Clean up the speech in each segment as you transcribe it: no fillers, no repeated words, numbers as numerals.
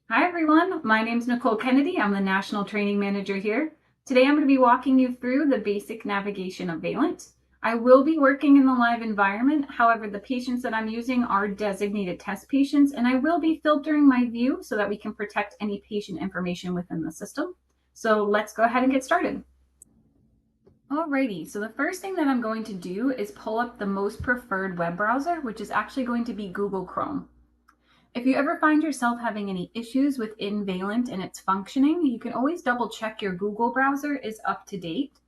Hi everyone, my name is Nicole Kennedy. I'm the National Training Manager here. Today I'm going to be walking you through the basic navigation of Valant. I will be working in the live environment. However, the patients that I'm using are designated test patients, and I will be filtering my view so that we can protect any patient information within the system. So let's go ahead and get started. Alrighty, so the first thing that I'm going to do is pull up the most preferred web browser, which is actually going to be Google Chrome. If you ever find yourself having any issues within Valant and its functioning, you can always double check your Google browser is up to date.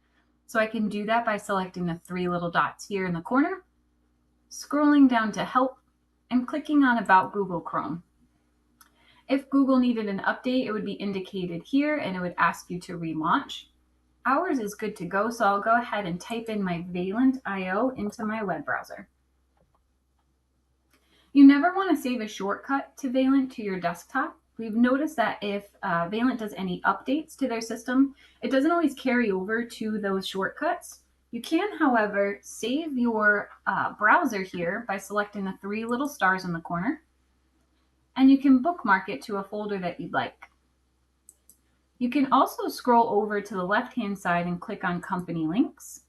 So I can do that by selecting the three little dots here in the corner, scrolling down to Help, and clicking on About Google Chrome. If Google needed an update, it would be indicated here and it would ask you to relaunch. Ours is good to go, so I'll go ahead and type in my Valant IO into my web browser. You never want to save a shortcut to Valant to your desktop. We've noticed that if Valant does any updates to their system, it doesn't always carry over to those shortcuts. You can, however, save your browser here by selecting the three little stars in the corner, and you can bookmark it to a folder that you'd like. You can also scroll over to the left-hand side and click on Company Links.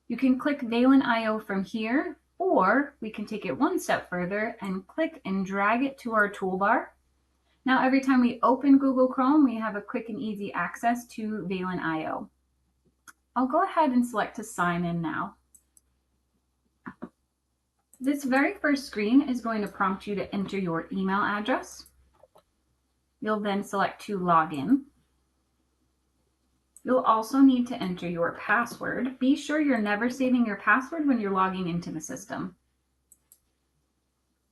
You can click Valant IO from here, or we can take it one step further and click and drag it to our toolbar. Now, every time we open Google Chrome, we have a quick and easy access to Valant IO. I'll go ahead and select to sign in now. This very first screen is going to prompt you to enter your email address. You'll then select to log in. You'll also need to enter your password. Be sure you're never saving your password when you're logging into the system.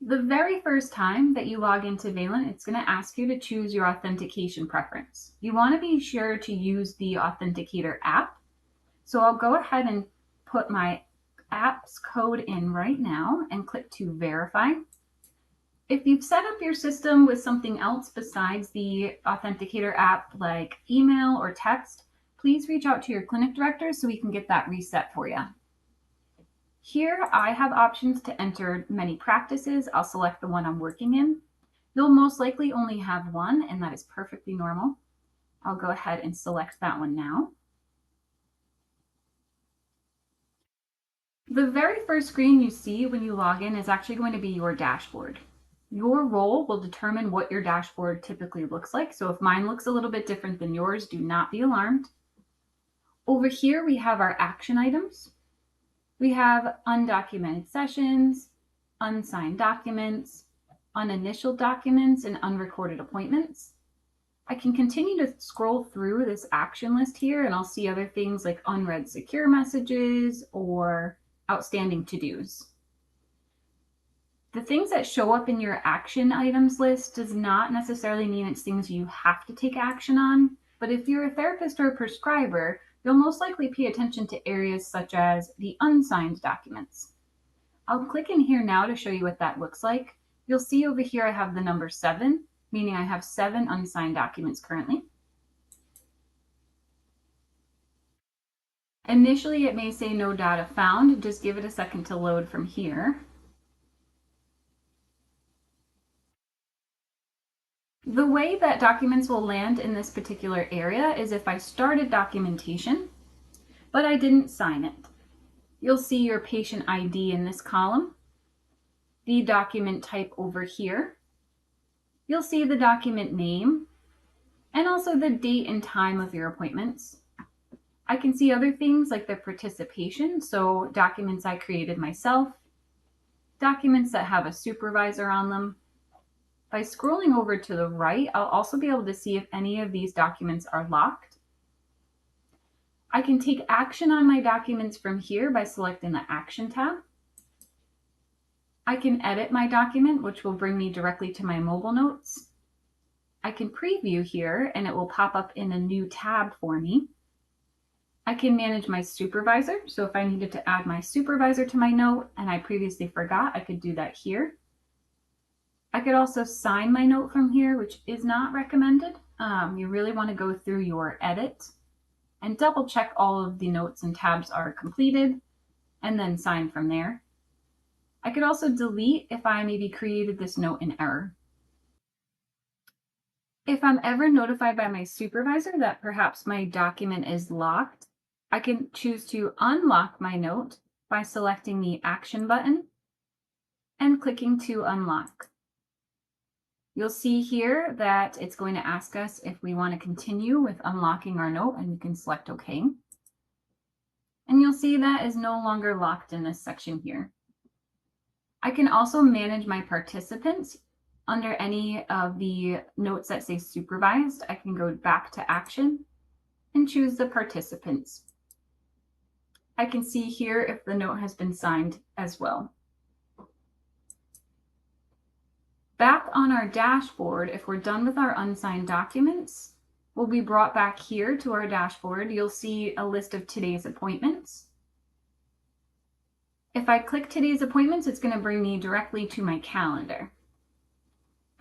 The very first time that you log into Valant, it's going to ask you to choose your authentication preference. You want to be sure to use the Authenticator app. So I'll go ahead and put my app's code in right now and click to verify. If you've set up your system with something else besides the Authenticator app, like email or text, please reach out to your clinic director so we can get that reset for you. Here I have options to enter many practices. I'll select the one I'm working in. You'll most likely only have one, and that is perfectly normal. I'll go ahead and select that one now. The very first screen you see when you log in is actually going to be your dashboard. Your role will determine what your dashboard typically looks like. So if mine looks a little bit different than yours, do not be alarmed. Over here, we have our action items. We have undocumented sessions, unsigned documents, uninitialed documents, and unrecorded appointments. I can continue to scroll through this action list here, and I'll see other things like unread secure messages or outstanding to-dos. The things that show up in your action items list does not necessarily mean it's things you have to take action on, but if you're a therapist or a prescriber, you'll most likely pay attention to areas such as the unsigned documents. I'll click in here now to show you what that looks like. You'll see over here I have the number 7, meaning I have 7 unsigned documents currently. Initially, it may say no data found. Just give it a second to load from here. The way that documents will land in this particular area is if I started documentation, but I didn't sign it. You'll see your patient ID in this column, the document type over here. You'll see the document name and also the date and time of your appointments. I can see other things like the participation, so documents I created myself, documents that have a supervisor on them. By scrolling over to the right, I'll also be able to see if any of these documents are locked. I can take action on my documents from here by selecting the Action tab. I can edit my document, which will bring me directly to my mobile notes. I can preview here, and it will pop up in a new tab for me. I can manage my supervisor, so if I needed to add my supervisor to my note and I previously forgot, I could do that here. I could also sign my note from here, which is not recommended. You really want to go through your edit and double check all of the notes and tabs are completed and then sign from there. I could also delete if I maybe created this note in error. If I'm ever notified by my supervisor that perhaps my document is locked, I can choose to unlock my note by selecting the Action button and clicking to unlock. You'll see here that it's going to ask us if we want to continue with unlocking our note, and you can select OK. And you'll see that is no longer locked in this section here. I can also manage my participants. Under any of the notes that say supervised, I can go back to Action and choose the participants. I can see here if the note has been signed as well. Back on our dashboard, if we're done with our unsigned documents, we'll be brought back here to our dashboard. You'll see a list of today's appointments. If I click today's appointments, it's going to bring me directly to my calendar.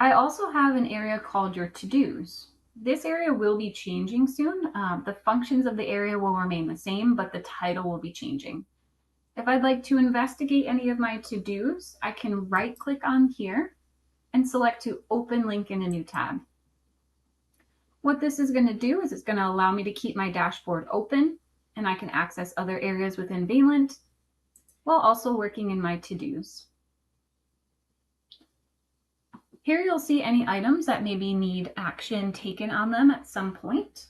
I also have an area called your to-dos. This area will be changing soon. The functions of the area will remain the same, but the title will be changing. If I'd like to investigate any of my to-dos, I can right-click on here and select to open link in a new tab. What this is going to do is it's going to allow me to keep my dashboard open, and I can access other areas within Valant while also working in my to-dos. Here you'll see any items that maybe need action taken on them at some point.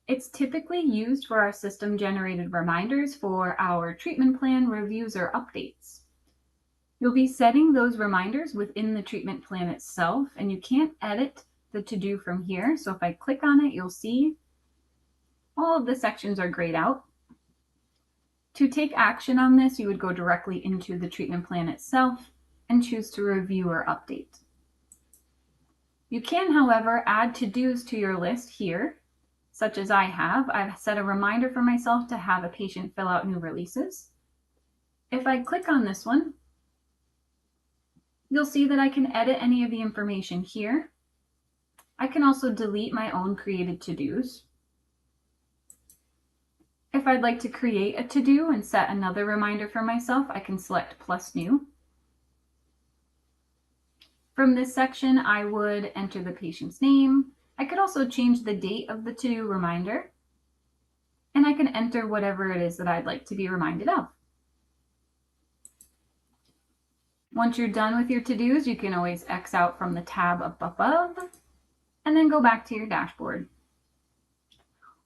It's typically used for our system-generated reminders for our treatment plan reviews or updates. You'll be setting those reminders within the treatment plan itself, and you can't edit the to-do from here. So if I click on it, you'll see all of the sections are grayed out. To take action on this, you would go directly into the treatment plan itself and choose to review or update. You can, however, add to-dos to your list here, such as I have. I've set a reminder for myself to have a patient fill out new releases. If I click on this one, you'll see that I can edit any of the information here. I can also delete my own created to-dos. If I'd like to create a to-do and set another reminder for myself, I can select plus new. From this section, I would enter the patient's name. I could also change the date of the to-do reminder, and I can enter whatever it is that I'd like to be reminded of. Once you're done with your to-dos, you can always X out from the tab up above and then go back to your dashboard.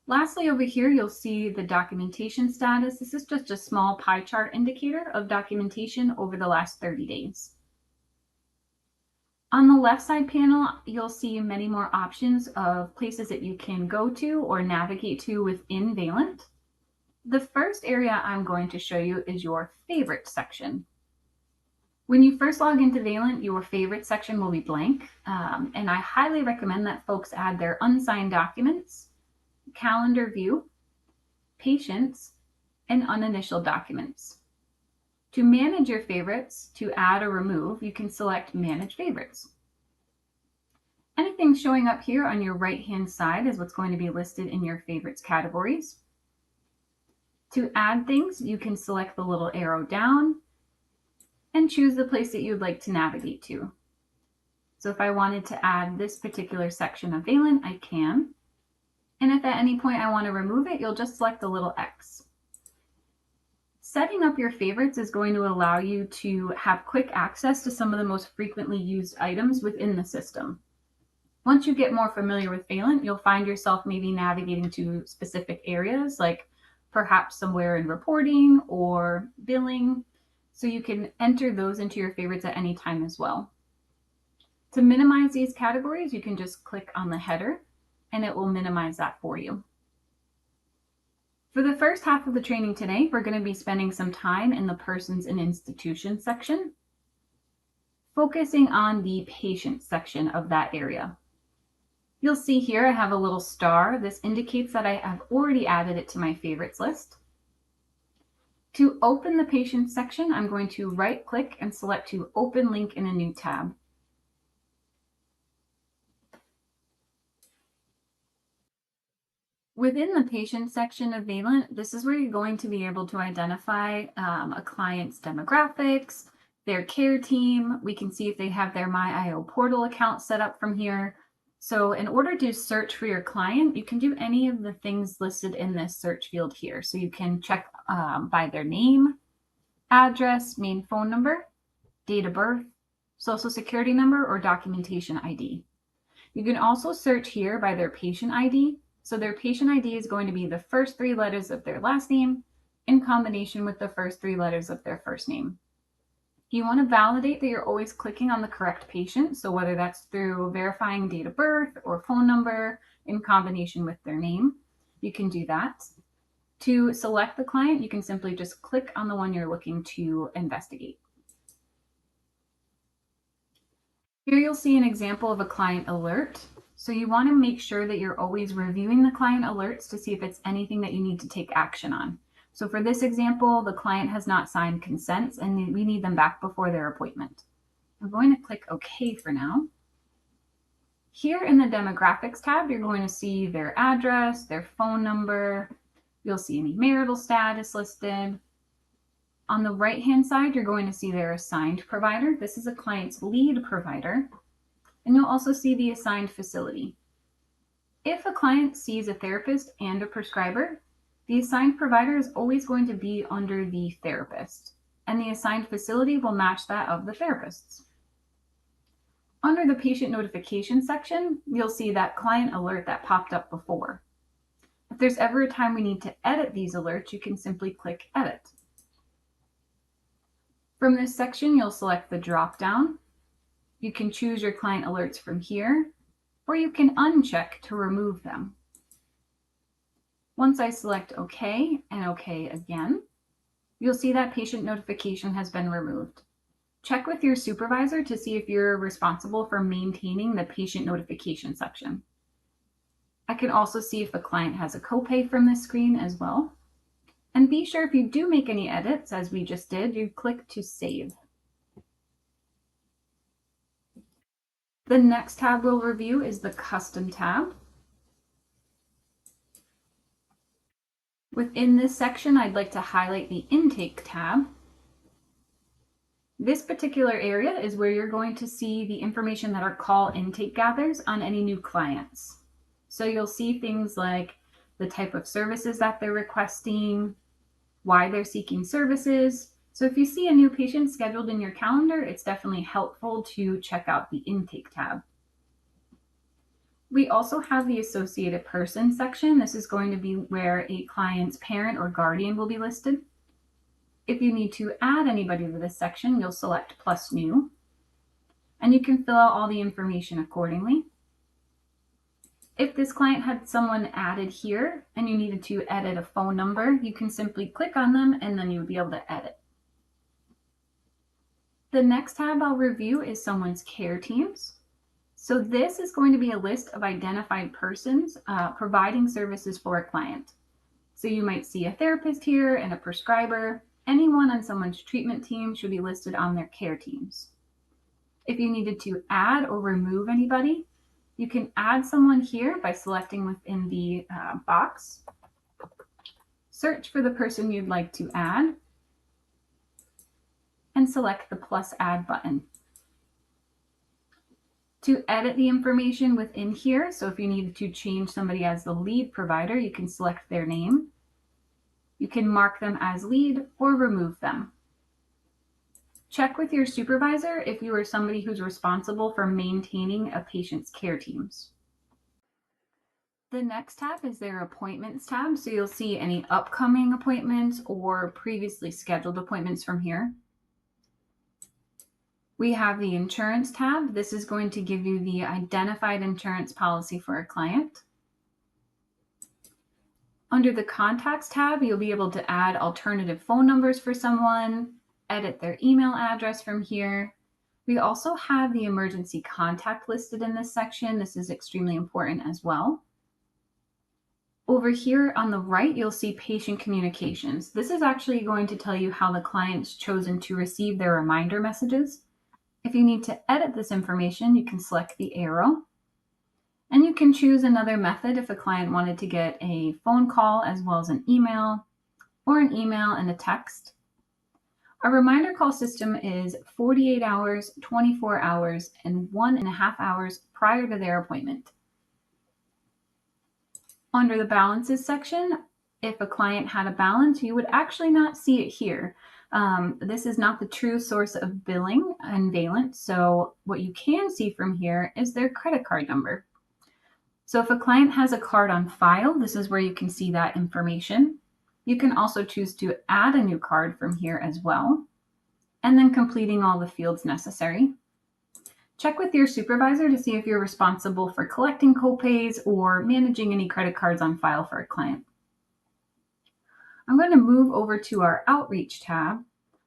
Lastly, over here, you'll see the documentation status. This is just a small pie chart indicator of documentation over the last 30 days. On the left side panel, you'll see many more options of places that you can go to or navigate to within Valant. The first area I'm going to show you is your favorite section. When you first log into Valant, your favorite section will be blank, and I highly recommend that folks add their unsigned documents, calendar view, patients, and uninitialed documents. To manage your favorites, to add or remove, you can select Manage Favorites. Anything showing up here on your right-hand side is what's going to be listed in your favorites categories. To add things, you can select the little arrow down and choose the place that you'd like to navigate to. So if I wanted to add this particular section of Valant, I can. And if at any point I want to remove it, you'll just select the little X. Setting up your favorites is going to allow you to have quick access to some of the most frequently used items within the system. Once you get more familiar with Valant, you'll find yourself maybe navigating to specific areas, like perhaps somewhere in reporting or billing, so you can enter those into your favorites at any time as well. To minimize these categories, you can just click on the header and it will minimize that for you. For the first half of the training today, we're going to be spending some time in the Persons and Institutions section, focusing on the Patient section of that area. You'll see here I have a little star. This indicates that I have already added it to my favorites list. To open the Patient section, I'm going to right-click and select to open link in a new tab. Within the Patient section of Valant, this is where you're going to be able to identify a client's demographics, their care team. We can see if they have their MyIO portal account set up from here. So in order to search for your client, you can do any of the things listed in this search field here. So you can check by their name, address, main phone number, date of birth, social security number, or documentation ID. You can also search here by their patient ID. So their patient ID is going to be the first 3 letters of their last name in combination with the first 3 letters of their first name. You want to validate that you're always clicking on the correct patient. So whether that's through verifying date of birth or phone number in combination with their name, you can do that. To select the client, you can simply just click on the one you're looking to investigate. Here you'll see an example of a client alert. So you want to make sure that you're always reviewing the client alerts to see if it's anything that you need to take action on. So for this example, the client has not signed consents and we need them back before their appointment. I'm going to click OK for now. Here in the demographics tab, you're going to see their address, their phone number. You'll see any marital status listed. On the right-hand side, you're going to see their assigned provider. This is a client's lead provider. And you'll also see the assigned facility. If a client sees a therapist and a prescriber, the assigned provider is always going to be under the therapist, and the assigned facility will match that of the therapist's. Under the patient notification section, you'll see that client alert that popped up before. If there's ever a time we need to edit these alerts, you can simply click Edit. From this section, you'll select the drop-down. You can choose your client alerts from here, or you can uncheck to remove them. Once I select OK and OK again, you'll see that patient notification has been removed. Check with your supervisor to see if you're responsible for maintaining the patient notification section. I can also see if the client has a copay from this screen as well. And be sure if you do make any edits, as we just did, you click to save. The next tab we'll review is the Custom tab. Within this section, I'd like to highlight the Intake tab. This particular area is where you're going to see the information that our call intake gathers on any new clients. So you'll see things like the type of services that they're requesting, why they're seeking services. So if you see a new patient scheduled in your calendar, it's definitely helpful to check out the Intake tab. We also have the Associated Person section. This is going to be where a client's parent or guardian will be listed. If you need to add anybody to this section, you'll select Plus New, and you can fill out all the information accordingly. If this client had someone added here and you needed to edit a phone number, you can simply click on them and then you would be able to edit. The next tab I'll review is someone's care teams. So this is going to be a list of identified persons providing services for a client. So you might see a therapist here and a prescriber. Anyone on someone's treatment team should be listed on their care teams. If you needed to add or remove anybody, you can add someone here by selecting within the box. Search for the person you'd like to add and select the plus add button. To edit the information within here, so if you needed to change somebody as the lead provider, you can select their name. You can mark them as lead or remove them. Check with your supervisor if you are somebody who's responsible for maintaining a patient's care teams. The next tab is their Appointments tab, so you'll see any upcoming appointments or previously scheduled appointments from here. We have the Insurance tab. This is going to give you the identified insurance policy for a client. Under the Contacts tab, you'll be able to add alternative phone numbers for someone, edit their email address from here. We also have the emergency contact listed in this section. This is extremely important as well. Over here on the right, you'll see patient communications. This is actually going to tell you how the client's chosen to receive their reminder messages. If you need to edit this information, you can select the arrow. And you can choose another method if a client wanted to get a phone call as well as an email, or an email and a text. Our reminder call system is 48 hours, 24 hours, and 1.5 hours prior to their appointment. Under the balances section, if a client had a balance, you would actually not see it here. This is not the true source of billing in Valant, so what you can see from here is their credit card number. So if a client has a card on file, this is where you can see that information. You can also choose to add a new card from here as well, and then completing all the fields necessary. Check with your supervisor to see if you're responsible for collecting copays or managing any credit cards on file for a client. I'm going to move over to our Outreach tab.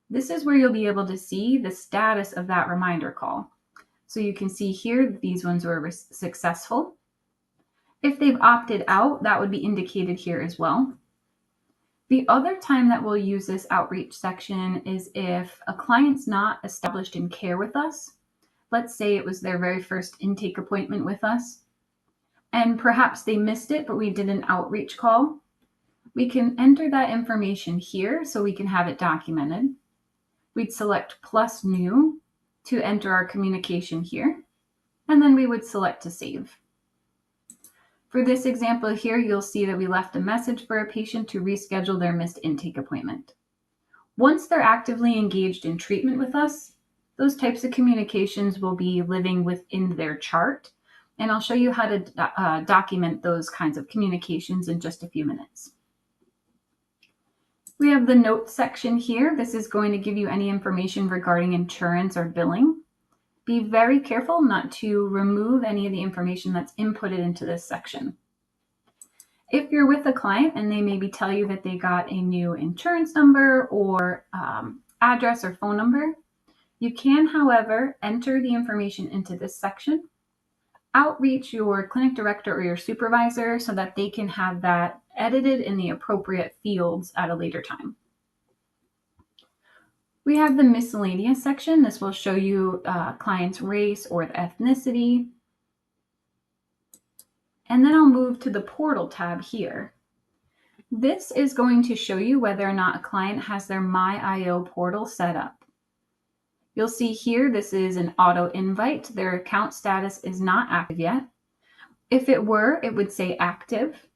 This is where you'll be able to see the status of that reminder call. So you can see here that these ones were successful. If they've opted out, that would be indicated here as well. The other time that we'll use this outreach section is if a client's not established in care with us. Let's say it was their very first intake appointment with us, and perhaps they missed it, but we did an outreach call. We can enter that information here so we can have it documented. We'd select plus new to enter our communication here, and then we would select to save. For this example here, you'll see that we left a message for a patient to reschedule their missed intake appointment. Once they're actively engaged in treatment with us, those types of communications will be living within their chart, and I'll show you how to document those kinds of communications in just a few minutes. We have the notes section here. This is going to give you any information regarding insurance or billing. Be very careful not to remove any of the information that's inputted into this section. If you're with a client and they maybe tell you that they got a new insurance number or address or phone number, you can, however, enter the information into this section, outreach your clinic director or your supervisor so that they can have that edited in the appropriate fields at a later time. We have the miscellaneous section. This will show you client's race or ethnicity. And then I'll move to the portal tab here. This is going to show you whether or not a client has their MyIO portal set up. You'll see here, this is an auto invite. Their account status is not active yet. If it were, it would say active.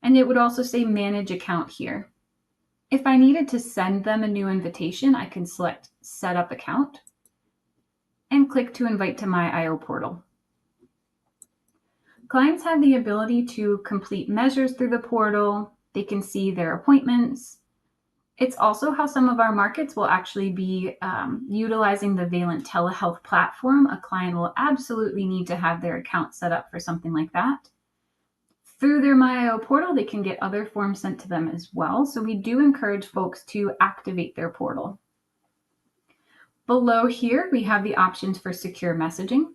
And it would also say manage account here. If I needed to send them a new invitation, I can select set up account and click to invite to MyIO portal. Clients have the ability to complete measures through the portal. They can see their appointments. It's also how some of our markets will actually be utilizing the Valant telehealth platform. A client will absolutely need to have their account set up for something like that. Through their MyIO portal, they can get other forms sent to them as well. So we do encourage folks to activate their portal. Below here, we have the options for secure messaging.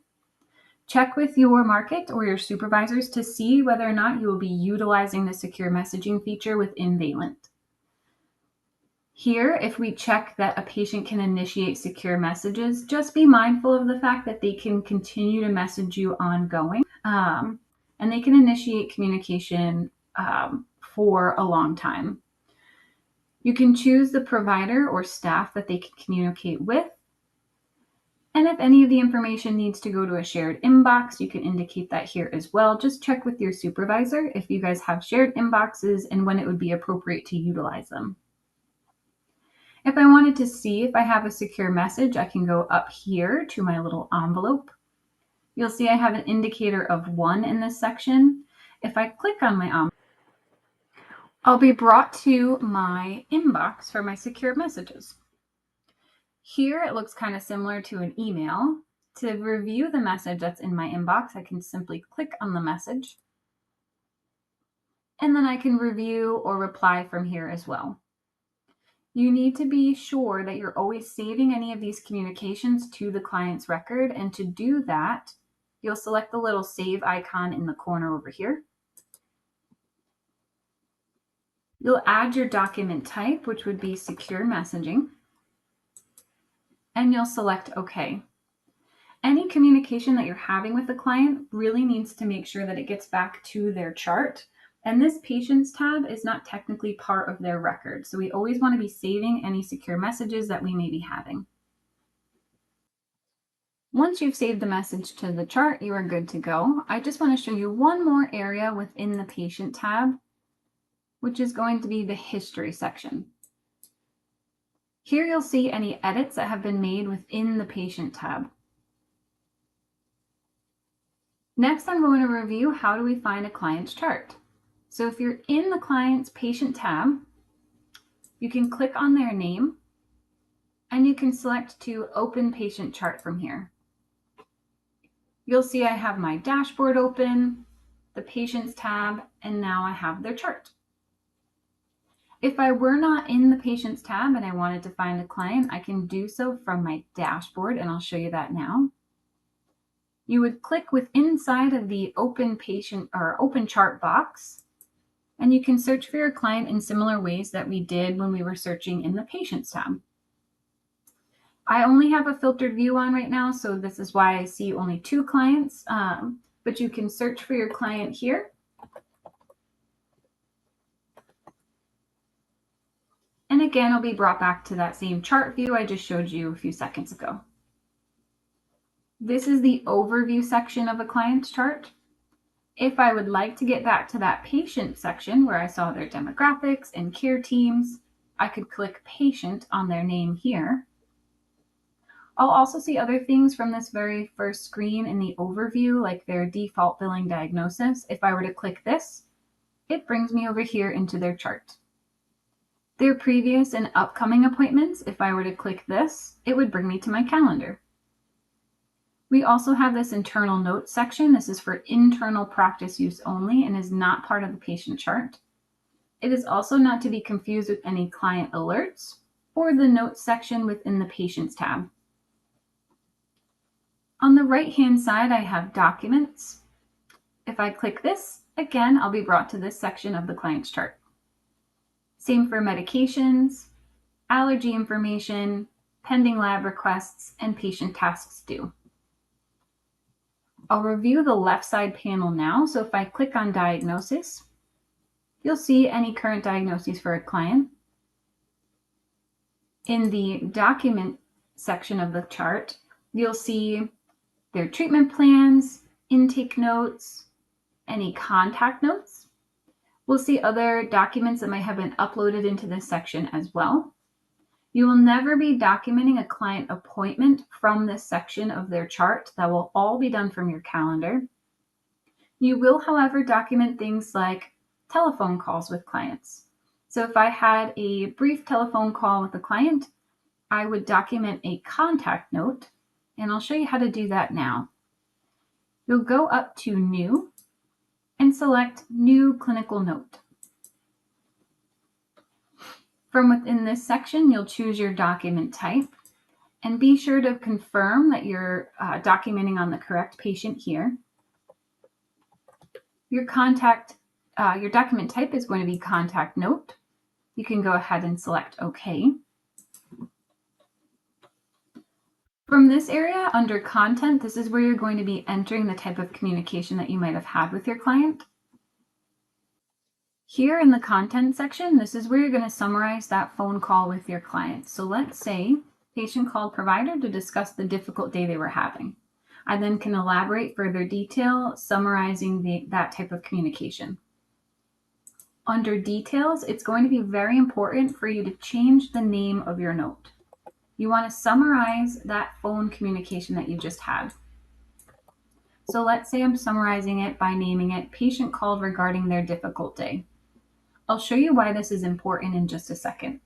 Check with your market or your supervisors to see whether or not you will be utilizing the secure messaging feature within Valant. Here, if we check that a patient can initiate secure messages, just be mindful of the fact that they can continue to message you ongoing. And they can initiate communication for a long time. You can choose the provider or staff that they can communicate with. And if any of the information needs to go to a shared inbox, you can indicate that here as well. Just check with your supervisor if you guys have shared inboxes and when it would be appropriate to utilize them. If I wanted to see if I have a secure message, I can go up here to my little envelope. You'll see I have an indicator of 1 in this section. If I click on my envelope, I'll be brought to my inbox for my secure messages. Here it looks kind of similar to an email. To review the message that's in my inbox, I can simply click on the message. And then I can review or reply from here as well. You need to be sure that you're always saving any of these communications to the client's record. And to do that, you'll select the little save icon in the corner over here. You'll add your document type, which would be secure messaging, and you'll select OK. Any communication that you're having with the client really needs to make sure that it gets back to their chart And this Patients tab is not technically part of their record, so we always want to be saving any secure messages that we may be having. Once you've saved the message to the chart, you are good to go. I just want to show you one more area within the Patient tab, which is going to be the History section. Here you'll see any edits that have been made within the Patient tab. Next, I'm going to review how do we find a client's chart. So if you're in the client's Patient tab, you can click on their name and you can select to open patient chart from here. You'll see I have my dashboard open, the Patients tab, and now I have their chart. If I were not in the Patients tab and I wanted to find a client, I can do so from my dashboard, and I'll show you that now. You would click inside of the open patient or open chart box, and you can search for your client in similar ways that we did when we were searching in the Patients tab. I only have a filtered view on right now, so this is why I see only 2 clients, but you can search for your client here. And again, I'll be brought back to that same chart view I just showed you a few seconds ago. This is the overview section of a client's chart. If I would like to get back to that patient section where I saw their demographics and care teams, I could click patient on their name here. I'll also see other things from this very first screen in the overview, like their default billing diagnosis. If I were to click this, it brings me over here into their chart. Their previous and upcoming appointments, if I were to click this, it would bring me to my calendar. We also have this internal notes section. This is for internal practice use only and is not part of the patient chart. It is also not to be confused with any client alerts or the notes section within the Patients tab. On the right-hand side, I have documents. If I click this, again, I'll be brought to this section of the client's chart. Same for medications, allergy information, pending lab requests, and patient tasks due. I'll review the left side panel now. So if I click on diagnosis, you'll see any current diagnoses for a client. In the document section of the chart, you'll see their treatment plans, intake notes, any contact notes. We'll see other documents that might have been uploaded into this section as well. You will never be documenting a client appointment from this section of their chart. That will all be done from your calendar. You will, however, document things like telephone calls with clients. So if I had a brief telephone call with a client, I would document a contact note, and I'll show you how to do that now. You'll go up to New and select New Clinical Note. From within this section, you'll choose your document type and be sure to confirm that you're documenting on the correct patient here. Your document type is going to be contact note. You can go ahead and select OK. From this area under content, this is where you're going to be entering the type of communication that you might have had with your client. Here in the content section, this is where you're going to summarize that phone call with your client. So let's say patient called provider to discuss the difficult day they were having. I then can elaborate further detail, summarizing that type of communication. Under details, it's going to be very important for you to change the name of your note. You want to summarize that phone communication that you just had. So let's say I'm summarizing it by naming it patient called regarding their difficult day. I'll show you why this is important in just a second.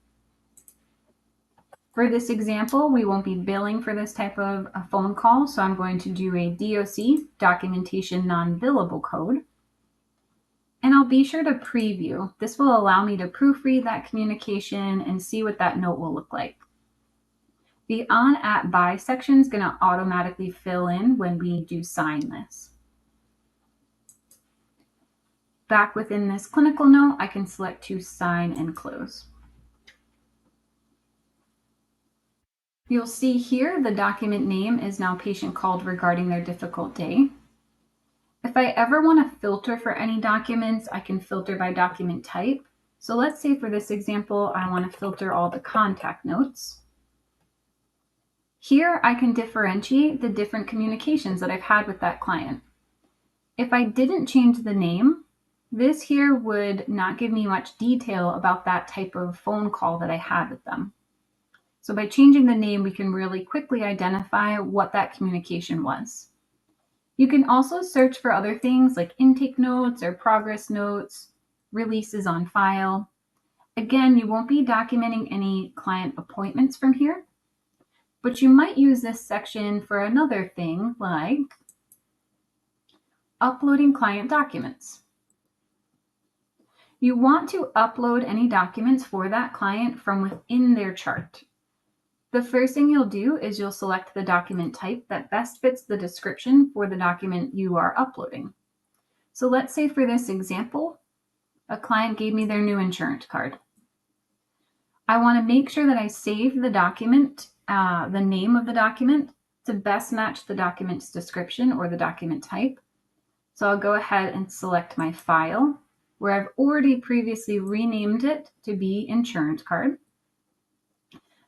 For this example, we won't be billing for this type of a phone call, so I'm going to do a DOC, documentation non-billable code. And I'll be sure to preview. This will allow me to proofread that communication and see what that note will look like. The on, at, by section is going to automatically fill in when we do sign this. Back within this clinical note, I can select to sign and close. You'll see here the document name is now patient called regarding their difficult day. If I ever want to filter for any documents, I can filter by document type. So let's say for this example, I want to filter all the contact notes. Here I can differentiate the different communications that I've had with that client. If I didn't change the name, this here would not give me much detail about that type of phone call that I had with them. So by changing the name, we can really quickly identify what that communication was. You can also search for other things like intake notes or progress notes, releases on file. Again, you won't be documenting any client appointments from here, but you might use this section for another thing like uploading client documents. You want to upload any documents for that client from within their chart. The first thing you'll do is you'll select the document type that best fits the description for the document you are uploading. So let's say for this example, a client gave me their new insurance card. I want to make sure that I save the document, the name of the document, to best match the document's description or the document type. So I'll go ahead and select my file where I've already previously renamed it to be insurance card.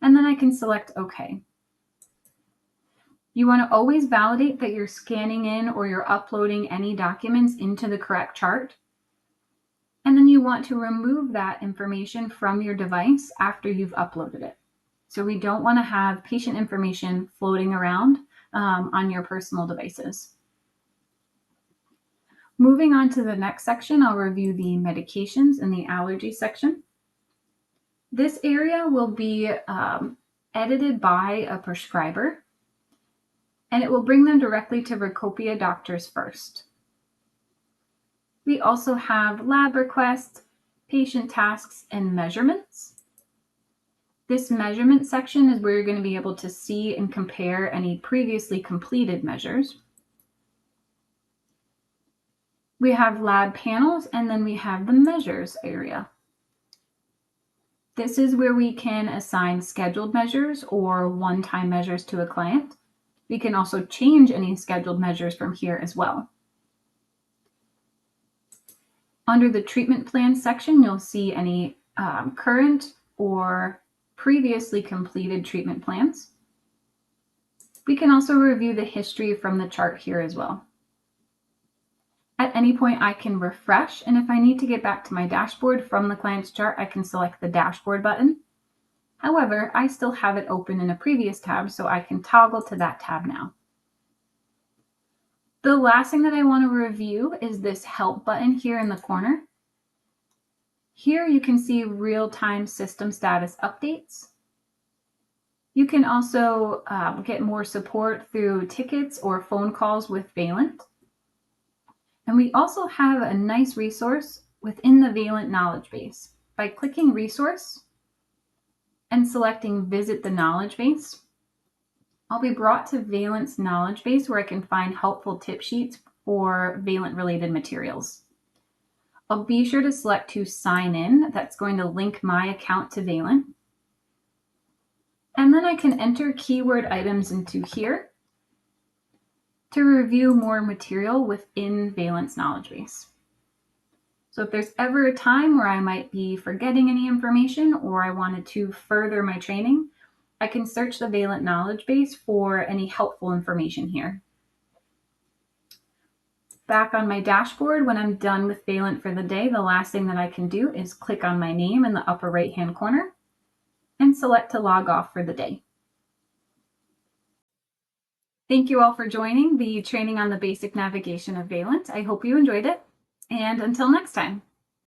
And then I can select OK. You want to always validate that you're scanning in or you're uploading any documents into the correct chart. And then you want to remove that information from your device after you've uploaded it. So we don't want to have patient information floating around on your personal devices. Moving on to the next section, I'll review the medications in the allergy section. This area will be edited by a prescriber, and it will bring them directly to Recopia doctors first. We also have lab requests, patient tasks, and measurements. This measurement section is where you're going to be able to see and compare any previously completed measures. We have lab panels, and then we have the measures area. This is where we can assign scheduled measures or one-time measures to a client. We can also change any scheduled measures from here as well. Under the treatment plan section, you'll see any current or previously completed treatment plans. We can also review the history from the chart here as well. At any point, I can refresh, and if I need to get back to my dashboard from the client's chart, I can select the dashboard button. However, I still have it open in a previous tab, so I can toggle to that tab now. The last thing that I want to review is this help button here in the corner. Here you can see real-time system status updates. You can also get more support through tickets or phone calls with Valant. And we also have a nice resource within the Valant knowledge base. By clicking Resource and selecting Visit the Knowledge Base, I'll be brought to Valant's knowledge base where I can find helpful tip sheets for Valant-related materials. I'll be sure to select to sign in. That's going to link my account to Valant. And then I can enter keyword items into here to review more material within Valant's knowledge base. So if there's ever a time where I might be forgetting any information or I wanted to further my training, I can search the Valant knowledge base for any helpful information here. Back on my dashboard, when I'm done with Valant for the day, the last thing that I can do is click on my name in the upper right-hand corner and select to log off for the day. Thank you all for joining the training on the basic navigation of Valant. I hope you enjoyed it, and until next time.